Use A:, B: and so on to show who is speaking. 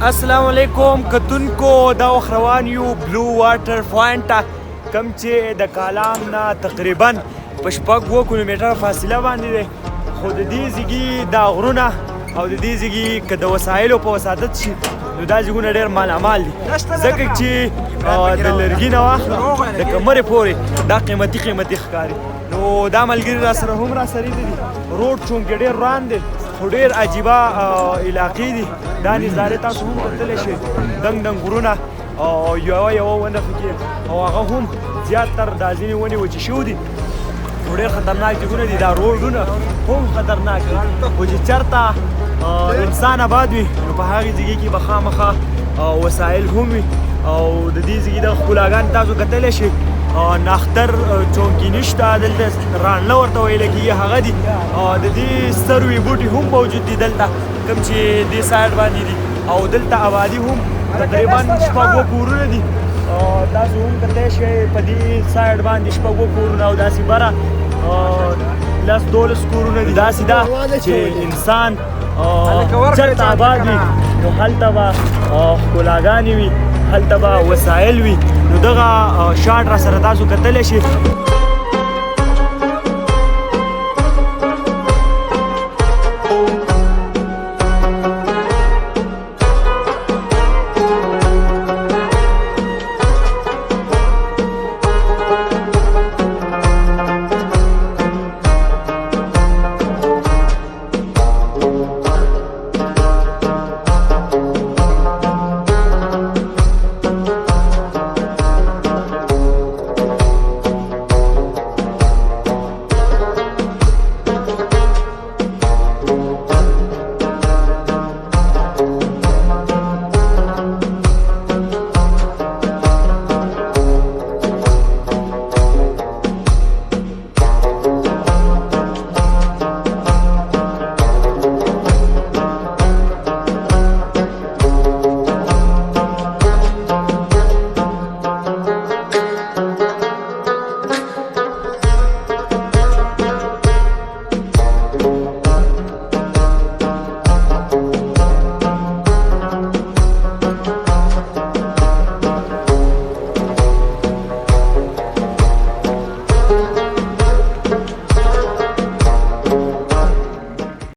A: السلام علیکم کتونکو دا وخت روان یو بلو واټر پوینټ ته کوم چې د کالام نه تقریبا په 6 کیلومتره فاصله باندې دی خو د دې ځایږي دا غرونه او د دې ځایږي که د وسایلو په وسادت شي نو دا ځایونه ډېر مالامال دي ځکه چې د لرګي نه واخله د کمرې پورې دا قیمتي ښکاري نو دا ملګري راسره هم راسره دي روډ چونکې ډېر روان دی خو ډېر عجیبه علاقې دي دا نظارې تاسو هم کتلی شئ دنګ غرونه او یوه ونه پکې او هغه هم زیاتر دا ځینې ونې وچې شوي دي خو ډېر خطرناک ځایونه دي دا روډونه هم خطرناک دي خو چې چېرته انسان آباد وي نو په هغې ځایګۍ کې به خامخا وسایل هم وي او د دې ځایګي دغه ښکلاګانې تاسو کتلی شئ ناختر چونکي نشته دلته رانله ورته ویله کېږي هغه دي د دې سروي بوټي هم موجود دي دلته کوم چې دې سایډ باندې دي او دلته آبادي هم تقریبا 6 کورونه دي تاسو هم کتلی شئ په دې سایډ باندې 6 کورونه او داسې بره 10-12 کورونه دي داسې ده چې انسان چېرته آباد وي نو هلته به ښکلاګانې وي هلته به وسایل وي نو دغه شاټ راسره تاسو کتلی شئ